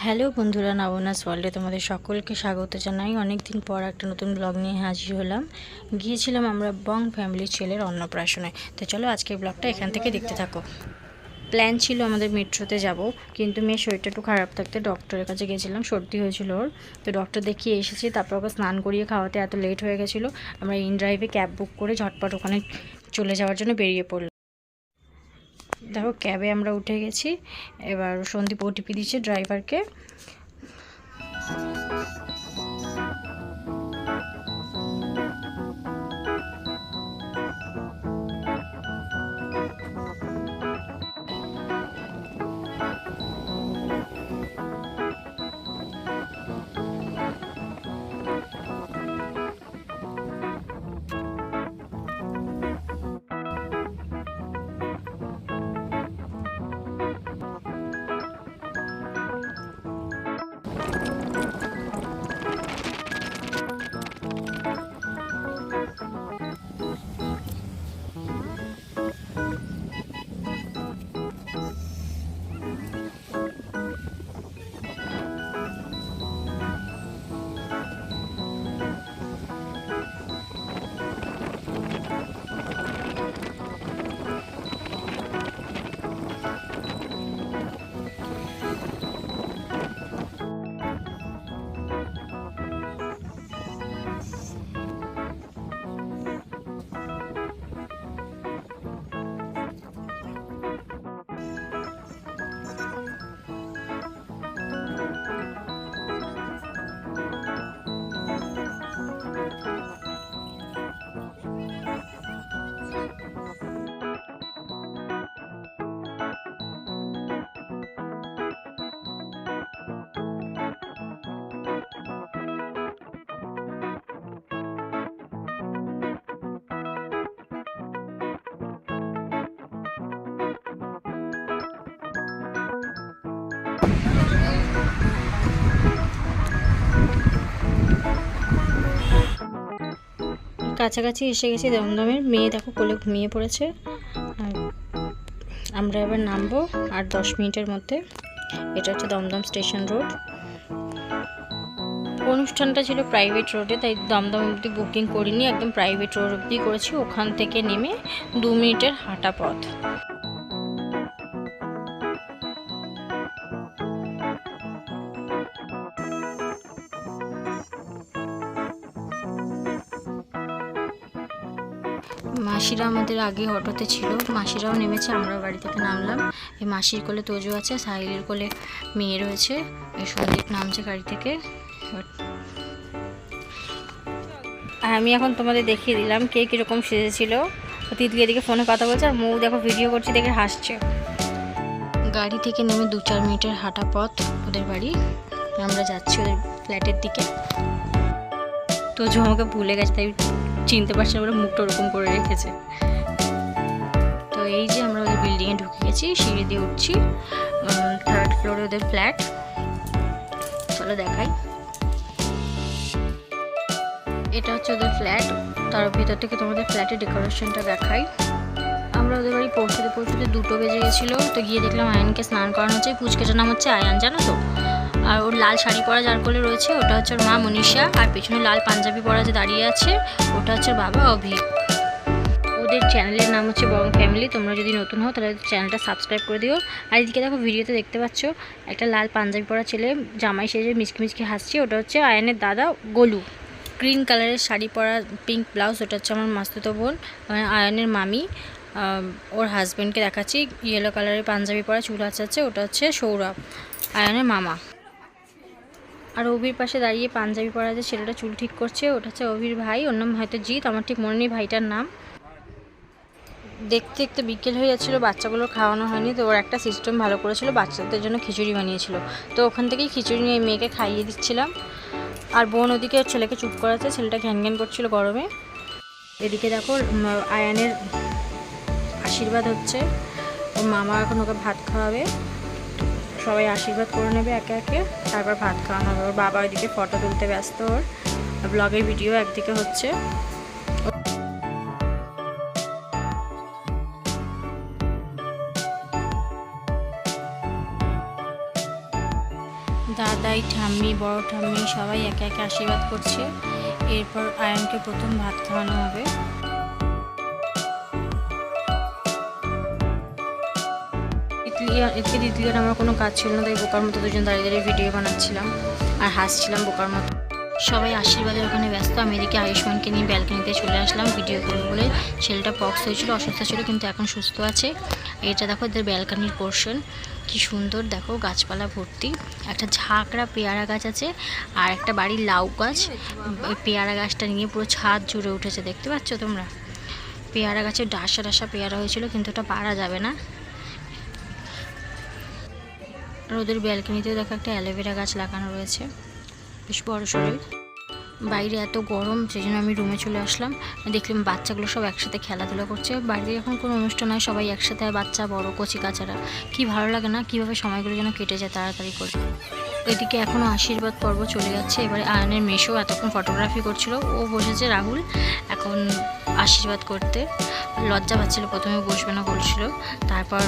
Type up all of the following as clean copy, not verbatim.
Hello বন্ধুরা, নবনাস ওয়ার্ল্ডে তোমাদের সকলকে স্বাগত জানাই। অনেক দিন পর একটা নতুন ব্লগ নিয়ে হাজির হলাম। গিয়েছিলাম আমরা বং ফ্যামিলির ছেলের অন্নপ্রাশনে। তো চলো আজকের ব্লগটা এখান থেকে দেখতে থাকো। প্ল্যান ছিল আমাদের মেট্রোতে যাব, কিন্তু মেয়ের শরীরটা একটু খারাপ থাকতে ডক্টরের কাছে গেছিলাম। সর্দি হয়েছিল ওর, তো ডক্টর দেখিয়ে এসেছি। তারপর ওকে স্নান করিয়ে খাওয়াতে এত লেট হয়ে গেছিলো, আমরা ইন ড্রাইভে ক্যাব বুক করে ঝটপট ওখানে চলে যাওয়ার জন্য বেরিয়ে পড়লাম। দেখো ক্যাবে আমরা উঠে গেছি। এবার সন্দীপ ওটিপি দিচ্ছে ড্রাইভারকে। কাছাকাছি এসে গেছি দমদমের। মেয়ে দেখো কোলে ঘুমিয়ে পড়েছে। আর আমরা এবার নামবো আর 10 মিনিটের মধ্যে। এটা হচ্ছে দমদম স্টেশন রোড। অনুষ্ঠানটা ছিল প্রাইভেট রোডে, তাই দমদম অবধি বুকিং করিনি, একদম প্রাইভেট রোড অবধি করেছি। ওখান থেকে নেমে 2 মিনিটের হাঁটা পথ। মাসিরা আমাদের আগে অটোতে ছিল, মাসিরাও নেমেছে, আমরাও গাড়ি থেকে নামলাম। এই মাসির কোলে তোজো আছে, সাহিলের কোলে মেয়ে রয়েছে। এই সন্দীপ নামছে গাড়ি থেকে। আর আমি এখন তোমাদের দেখিয়ে দিলাম কে কীরকম সেজেছিল। তিতলি এদিকে ফোনে কথা বলছে আর মৌ দেখো ভিডিও করছে, দেখে হাসছে। গাড়ি থেকে নেমে 2-4 মিনিটের হাঁটা পথ ওদের বাড়ি। আমরা যাচ্ছি ওদের ফ্ল্যাটের দিকে। তোজো আমাকে ভুলে গেছে, তাই চিনতে পারছে না বলে মুখটা ওরকম করে রেখেছে। তো এই যে আমরা ওদের বিল্ডিংয়ে ঢুকে গেছি, সিঁড়ি দিয়ে উঠছি। 3rd ফ্লোরে ওদের ফ্ল্যাট। চলো দেখাই। এটা হচ্ছে ওদের ফ্ল্যাট। তার ভিতর থেকে তোমাদের ফ্ল্যাটের ডেকোরেশনটা দেখাই। আমরা ওদের বাড়ি পৌঁছতে 2টো বেজে গেছিলো। তো গিয়ে দেখলাম আয়ানকে স্নান করানো হচ্ছে। পুচকেটার নাম হচ্ছে আয়ান, জানো তো। আর ওর লাল শাড়ি পরা যার কোলে রয়েছে ওটা হচ্ছে ওর মা মনীষা। আর পেছনে লাল পাঞ্জাবি পরা যে দাঁড়িয়ে আছে ওটা হচ্ছে বাবা অভি। ওদের চ্যানেলের নাম হচ্ছে বং ফ্যামিলি। তোমরা যদি নতুন হও তাহলে চ্যানেলটা সাবস্ক্রাইব করে দিও। আর এদিকে দেখো ভিডিওতে দেখতে পাচ্ছ একটা লাল পাঞ্জাবি পরা ছেলে জামাই সেজে মিচকি মিচকি হাসছে। ওটা হচ্ছে আয়ানের দাদা গোলু। গ্রিন কালারের শাড়ি পরা, পিঙ্ক ব্লাউজ, ওটা হচ্ছে আমার মাস্তুতো বোন আয়ানের মামি। ওর হাজব্যান্ডকে দেখাচ্ছি। ইয়েলো কালারের পাঞ্জাবি পরা, চুল আঁচাচ্ছে, ওটা হচ্ছে সৌরভ, আয়ানের মামা। আর অভির পাশে দাঁড়িয়ে পাঞ্জাবি পরা যে ছেলেটা চুল ঠিক করছে ওটা হচ্ছে অভির ভাই। ওর নাম হয়তো জিৎ, আমার ঠিক মনে নেই ভাইটার নাম। দেখতে দেখতে বিকেল হয়ে যাচ্ছিলো, বাচ্চাগুলোর খাওয়ানো হয়নি। তো ওর একটা সিস্টেম ভালো করেছিল, বাচ্চাদের জন্য খিচুড়ি বানিয়েছিল। তো ওখান থেকেই খিচুড়ি নিয়ে মেয়েকে খাইয়ে দিচ্ছিলাম। আর বোন ওদিকে ওর ছেলেকে চুপ করাচ্ছে, ছেলেটা ঘ্যান ঘ্যান করছিল গরমে। এদিকে দেখো আয়ানের আশীর্বাদ হচ্ছে। ওর মামা এখন ওকে ভাত খাওয়াবে। সবাই আশীর্বাদ করে নেবে একে একে, তারপর ভাত খাওয়ানো হবে। ওর বাবা ওইদিকে ফটো তুলতে ব্যস্ত, ওর ব্লগের ভিডিও একদিকে হচ্ছে। দাদাই, ঠাম্মি, বড় ঠাম্মি সবাই একে একে আশীর্বাদ করছে। এরপর আয়ানকে প্রথম ভাত খাওয়ানো হবে। এদিকে তিতলি আর আমার কোনো কাজ ছিল না, তাই বোকার মতো দুজন দাঁড়িয়ে দাঁড়িয়ে ভিডিও বানাচ্ছিলাম আর হাসছিলাম বোকার মতো। সবাই আশীর্বাদের ওখানে ব্যস্ত। আমি এদিকে আয়ুষ্মানকে নিয়ে ব্যালকনিতে চলে আসলাম ভিডিও করবো বলে। ছেলেটা পক্স হয়েছিল, অসুস্থ ছিল, কিন্তু এখন সুস্থ আছে। এটা দেখো এদের ব্যালকনির পোর্শন, কি সুন্দর দেখো, গাছপালা ভর্তি। একটা ঝাঁকড়া পেয়ারা গাছ আছে আর একটা বাড়ির লাউ গাছ। ওই পেয়ারা গাছটা নিয়ে পুরো ছাদ জুড়ে উঠেছে, দেখতে পাচ্ছ তোমরা? পেয়ারা গাছের ডাসা ডাসা পেয়ারা হয়েছিল, কিন্তু ওটা পারা যাবে না। আর ওদের ব্যালকনিতেও দেখো একটা অ্যালোভেরা গাছ লাগানো রয়েছে, বেশ বড় সড়ো। বাইরে এত গরম, সেই জন্য আমি রুমে চলে আসলাম। দেখলাম বাচ্চাগুলো সব একসাথে খেলাধুলা করছে। বাড়িতে এখন কোনো অনুষ্ঠান হয়, সবাই একসাথে, বাচ্চা বড় কচি কাচারা, কি ভালো লাগে না? কীভাবে সময়গুলো যেন কেটে যায় তাড়াতাড়ি করে। এদিকে এখনও আশীর্বাদ পর্ব চলে যাচ্ছে। এবারে আয়নের মেশো এতক্ষণ ফটোগ্রাফি করছিল, ও বসেছে রাহুল এখন আশীর্বাদ করতে। লজ্জা পাচ্ছিল, প্রথমে বসবে না বলছিল, তারপর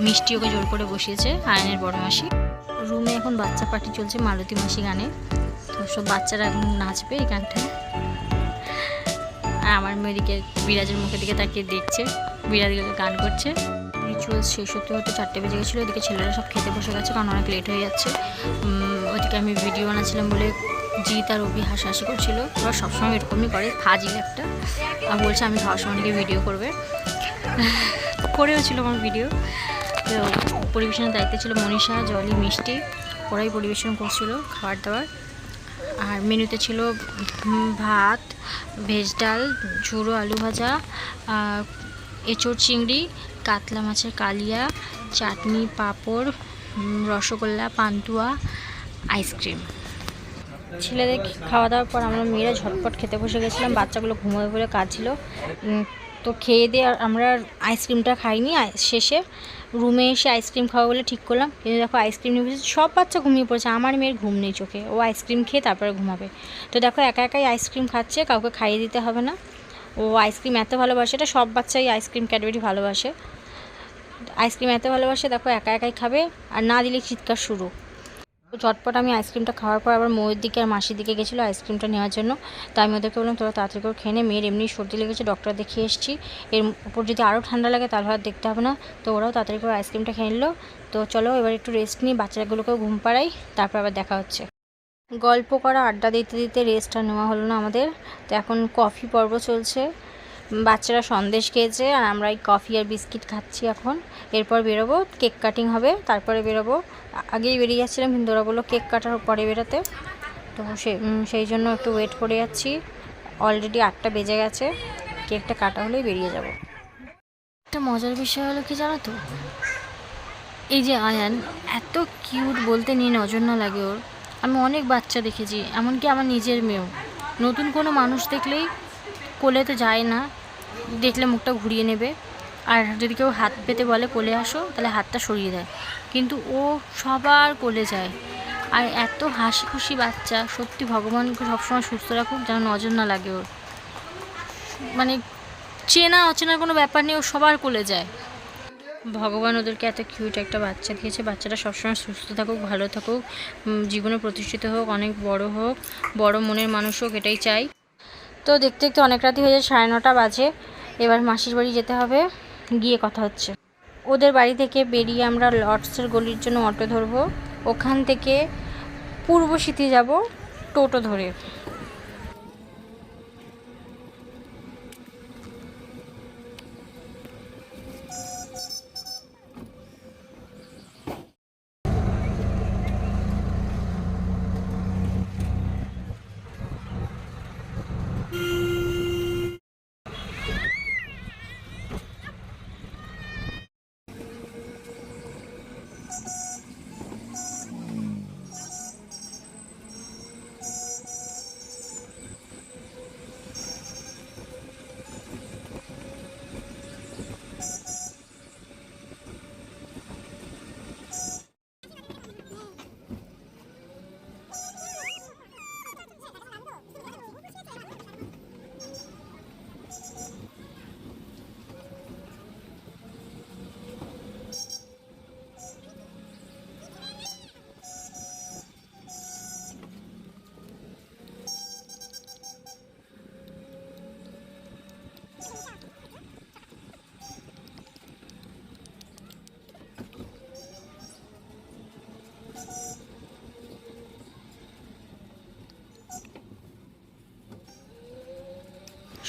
মিষ্টি ওকে জোর করে বসিয়েছে আয়নের বড় মাসি। রুমে এখন বাচ্চা পার্টি চলছে মালতী মাসি গানে, তো সব বাচ্চারা এখন নাচবে এই গানটায়। আর আমার মেয়েদিকে বিরাজের মুখের দিকে তাকিয়ে দেখছে, বিরাজ গান করছে। রিচুয়ালস শেষ হতে হতে 4টে বেজে গেছিলো। ওদিকে ছেলেরা সব খেতে বসে গেছে, কারণ অনেক লেট হয়ে যাচ্ছে। ওদিকে আমি ভিডিও বানাচ্ছিলাম বলে জিৎ আর অভি হাসাহাসি করছিল। ওরা সবসময় এরকমই করে, ফাজিল একটা। আর বলছে আমি খাওয়ার সময় নাকি ভিডিও করবে, করেও ছিল আমার ভিডিও। তো পরিবেশনের দায়িত্বে ছিল মনীষা, জলি, মিষ্টি, ওরাই পরিবেশন করছিল খাবার দাবার। আর মেনুতে ছিল ভাত, ভেজ ডাল, ঝুড়ো আলু ভাজা, এঁচোড় চিংড়ি, কাতলা মাছের কালিয়া, চাটনি, পাঁপড়, রসগোল্লা, পান্তুয়া, আইসক্রিম। ছেলেদের খাওয়া দাওয়ার পর আমরা মেয়েরা ঝটপট খেতে বসে গেছিলাম। বাচ্চাগুলো ঘুমোবে বলে কাজ ছিল, তো খেয়ে দিয়ে আমরা আইসক্রিমটা খাইনি। শেষে রুমে এসে আইসক্রিম খাওয়া বলে ঠিক করলাম, কিন্তু দেখো আইসক্রিম নিয়ে বসেছে, সব বাচ্চা ঘুমিয়ে পড়েছে। আমার মেয়ের ঘুম নেই চোখে, ও আইসক্রিম খেয়ে তারপরে ঘুমাবে। তো দেখো একা একাই আইসক্রিম খাচ্ছে, কাউকে খাইয়ে দিতে হবে না। ও আইসক্রিম এত ভালোবাসে, এটা সব বাচ্চাই আইসক্রিম ক্যাডবেরি ভালোবাসে। আইসক্রিম এত ভালোবাসে, দেখো একা একাই খাবে, আর না দিলে চিৎকার শুরু। ঝটপট আমি আইসক্রিমটা খাওয়ার পর আবার মৌয়ের দিকে আর মাসির দিকে গেছিলো আইসক্রিমটা নেওয়ার জন্য। তাই আমি ওদেরকে বললাম তোরা তাড়াতাড়ি করে খেয়ে নে, মেয়ের এমনি সর্দি লেগেছে, ডক্টর দেখিয়ে এসেছি, এর উপর যদি আরও ঠান্ডা লাগে তাহলে আর দেখতে হবে না। তো ওরাও তাড়াতাড়ি করে আইসক্রিমটা খেয়ে নিল। তো চলো এবার একটু রেস্ট নিই, বাচ্চাগুলোকেও ঘুম পাড়াই, তারপর আবার দেখা হচ্ছে। গল্প করা, আড্ডা দিতে দিতে রেস্ট আর নেওয়া হলো না আমাদের। তো এখন কফি পর্ব চলছে। বাচ্চারা সন্দেশ খেয়েছে আর আমরা এই কফি আর বিস্কিট খাচ্ছি এখন। এরপর বেরোবো, কেক কাটিং হবে, তারপরে বেরোবো। আগেই বেরিয়ে যাচ্ছিলাম, কিন্তু ওরা বললো কেক কাটার পরে বেরোতে, তো সেই জন্য একটু ওয়েট করে যাচ্ছি। অলরেডি 8টা বেজে গেছে, কেকটা কাটা হলেই বেরিয়ে যাব। একটা মজার বিষয় হলো কি জানো তো, এই যে আয়ান এত কিউট, বলতে নিয়ে নজর না লাগে ওর। আমি অনেক বাচ্চা দেখেছি, এমনকি আমার নিজের মেয়েও নতুন কোনো মানুষ দেখলেই কোলে তো যায় না, দেখলে মুখটা ঘুরিয়ে নেবে। আর যদি কেউ হাত পেতে বলে কোলে আসো, তাহলে হাতটা সরিয়ে দেয়, কিন্তু ও সবার কোলে যায়। আর এত হাসি খুশি বাচ্চা, সত্যি ভগবানকে সবসময় সুস্থ রাখুক, যেন নজর না লাগে ওর। মানে চেনা অচেনার কোনো ব্যাপার নেই, ও সবার কোলে যায়। ভগবান ওদেরকে এত কিউট একটা বাচ্চা দিয়েছে। বাচ্চাটা সবসময় সুস্থ থাকুক, ভালো থাকুক, জীবনে প্রতিষ্ঠিত হোক, অনেক বড় হোক, বড় মনের মানুষ হোক, এটাই চাই। তো দেখতে দেখতে অনেক রাতই হয়ে যায়, 9:30 বাজে। এবার মাসির বাড়ি যেতে হবে, গিয়ে কথা হচ্ছে। ওদের বাড়ি থেকে বেরিয়ে আমরা লর্ডসের গলির জন্য অটো ধরবো, ওখান থেকে পূর্ব সিটি যাব টোটো ধরে।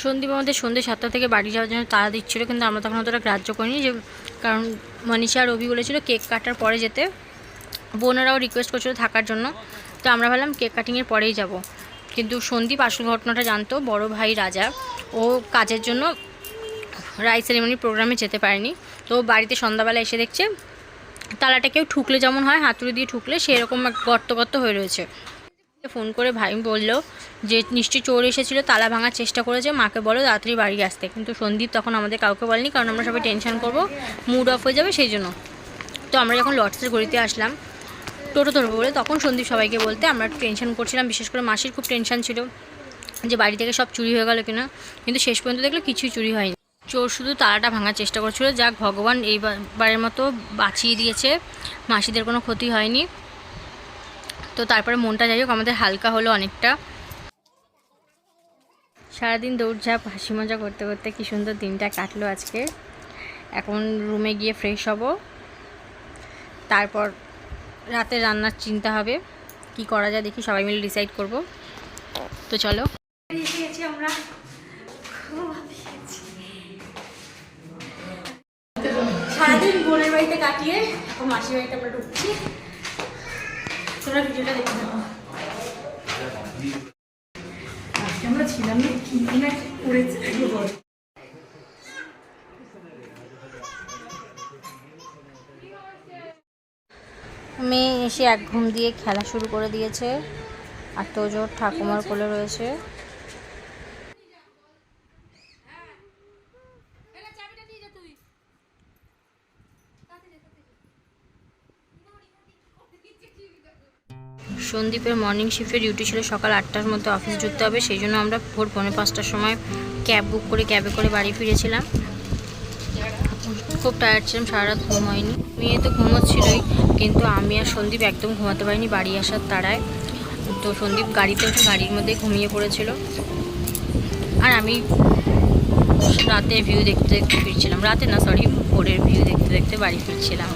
সন্দীপ আমাদের সন্ধ্যে 7টা থেকে বাড়ি যাওয়ার জন্য তাড়া দিচ্ছিলো, কিন্তু আমরা তখন অতটা গ্রাহ্য করিনি, যে কারণ মনীষা আর রবি বলেছিল কেক কাটার পরে যেতে। বোনেরাও রিকোয়েস্ট করছিল থাকার জন্য, তো আমরা ভাবলাম কেক কাটিংয়ের পরেই যাব। কিন্তু সন্দীপ আসল ঘটনাটা জানতো, বড় ভাই রাজা ও কাজের জন্য রাই সেরিমনি প্রোগ্রামে যেতে পারেনি। তো বাড়িতে সন্ধ্যাবেলা এসে দেখছে তালাটা কেউ ঠুকলে যেমন হয়, হাতুড়ি দিয়ে ঠুকলে সেরকম গর্ত গর্ত হয়ে রয়েছে। ফোন করে ভাই বলল যে নিশ্চয়ই চোর এসেছিলো, তালা ভাঙার চেষ্টা করেছে, মাকে বলো তাড়াতাড়ি বাড়ি আসতে। কিন্তু সন্দীপ তখন আমাদের কাউকে বলেনি, কারণ আমরা সবাই টেনশন করবো, মুড অফ হয়ে যাবে সেই জন্য। তো আমরা যখন লর্ডসের গড়িতে আসলাম টোটো ধরবো বলে, তখন সন্দীপ সবাইকে বলতে আমরা একটু টেনশন করছিলাম, বিশেষ করে মাসির খুব টেনশন ছিল যে বাড়ি থেকে সব চুরি হয়ে গেল কিনা। কিন্তু শেষ পর্যন্ত দেখলো কিছুই চুরি হয়নি, চোর শুধু তালাটা ভাঙার চেষ্টা করছিল। যাক, ভগবান এইবারের মতো বাঁচিয়ে দিয়েছে, মাসিদের কোনো ক্ষতি হয়নি। তো তারপরে মনটা যাই হোক আমাদের হালকা হলো অনেকটা। সারাদিন দৌড়ঝাঁপ হাসি মজা করতে করতে কী সুন্দর দিনটা কাটলো আজকে। এখন রুমে গিয়ে ফ্রেশ হব, তারপর রাতে রান্নার চিন্তা হবে, কি করা যায় দেখি, সবাই মিলে ডিসাইড করব। তো চলো, আমরা সারাদিন বোনের বাড়িতে কাটিয়ে মাসির বাড়িতে আমরা ঢুকছি। তোমরা ভিডিওটা দেখে নাও। আমরা ছিলাম না, কি না করেছে মেয়ে এসে এক ঘুম দিয়ে খেলা শুরু করে দিয়েছে, আর তোজোর ঠাকুমার কোলে রয়েছে। সন্দীপের মর্নিং শিফটে ডিউটি ছিল, সকাল 8টার মধ্যে অফিস ঢুকতে হবে, সেই জন্য আমরা ভোর 5:45টার সময় ক্যাব বুক করে ক্যাবে করে বাড়ি ফিরেছিলাম। খুব টায়ার্ড ছিলাম, সারা রাত ঘুম হয়নি। মেয়ে তো ঘুমোচ্ছিলই, কিন্তু আমি আর সন্দীপ একদম ঘুমাতে পারিনি বাড়ি আসার তাড়ায়। তো সন্দীপ গাড়িতে উঠে গাড়ির মধ্যে ঘুমিয়ে পড়েছিল, আর আমি রাতের ভিউ দেখতে দেখতে ফিরছিলাম, রাতে না সরি ভোরের ভিউ দেখতে দেখতে বাড়ি ফিরছিলাম।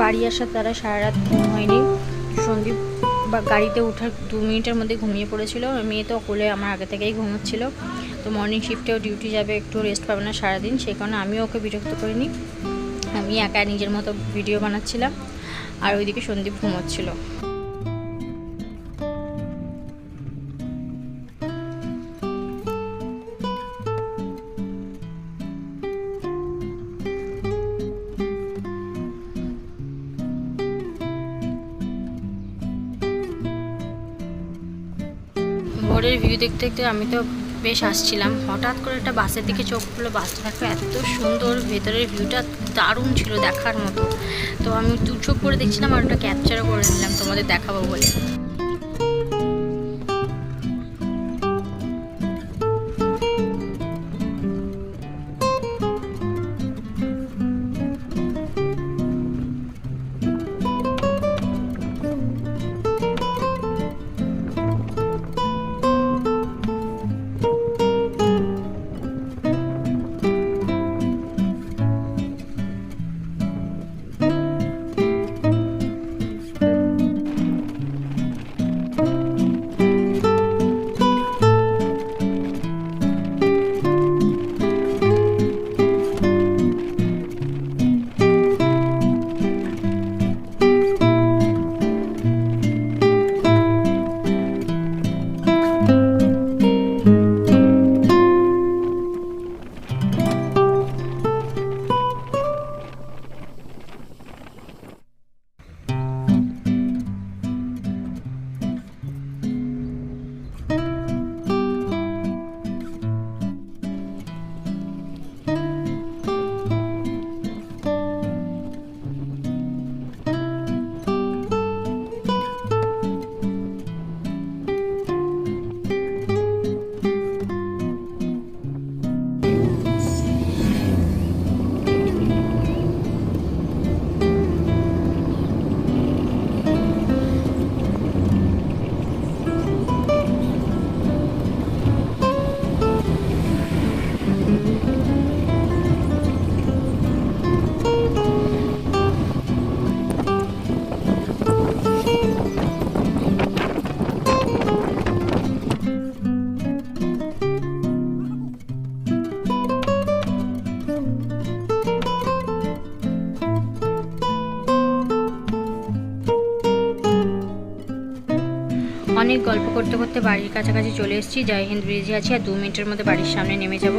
বাড়ি আসার তারা সারা রাত ঘুম হয়নি। সন্দীপ গাড়িতে ওঠার 2 মিনিটের মধ্যে ঘুমিয়ে পড়েছিল। মেয়ে তো কোলে আমার আগে থেকেই ঘুমোচ্ছিল। তো মর্নিং শিফটেও ডিউটি যাবে, একটু রেস্ট পাবে না সারাদিন, সেই কারণে আমিও ওকে বিরক্ত করিনি। আমি একা নিজের মতো ভিডিও বানাচ্ছিলাম, আর ওইদিকে সন্দীপ ঘুমোচ্ছিল। ভোরের ভিউ দেখতে দেখতে আমি তো বেশ আসছিলাম, হঠাৎ করে একটা বাসের দিকে চোখ পড়লো। বাসটা দেখো এত সুন্দর, ভেতরের ভিউটা দারুণ ছিল দেখার মতো। তো আমি দু চোখ করে দেখছিলাম, আর ওটা ক্যাপচারও করে নিলাম তোমাদের দেখাবো বলে। অনেক গল্প করতে করতে বাড়ির কাছাকাছি চলে এসেছি। জয় হিন্দ ব্রিজে আছি আর 2 মিনিটের মধ্যে বাড়ির সামনে নেমে যাব।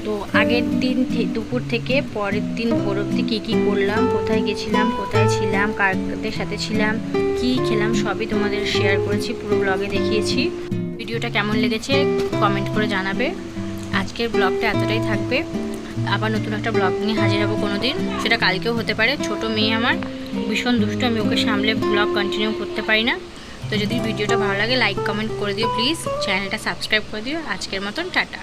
তো আগের দিন দুপুর থেকে পরের দিন ভোর অবধি কী করলাম, কোথায় গেছিলাম, কোথায় ছিলাম, কাদের সাথে ছিলাম, কি খেলাম সবই তোমাদের শেয়ার করেছি, পুরো ব্লগে দেখিয়েছি। ভিডিওটা কেমন লেগেছে কমেন্ট করে জানাবে। আজকের ব্লগটা এতটাই থাকবে, আবার নতুন একটা ব্লগ নিয়ে হাজির হবো কোনো দিন, সেটা কালকেও হতে পারে। ছোট মেয়ে আমার ভীষণ দুষ্ট, আমি ওকে সামলে ব্লগ কন্টিনিউ করতে পারি না। তো যদি ভিডিওটা ভালো লাগে লাইক কমেন্ট করে দিও প্লিজ, চ্যানেলটা সাবস্ক্রাইব করে দিও। আজকের মতন টাটা।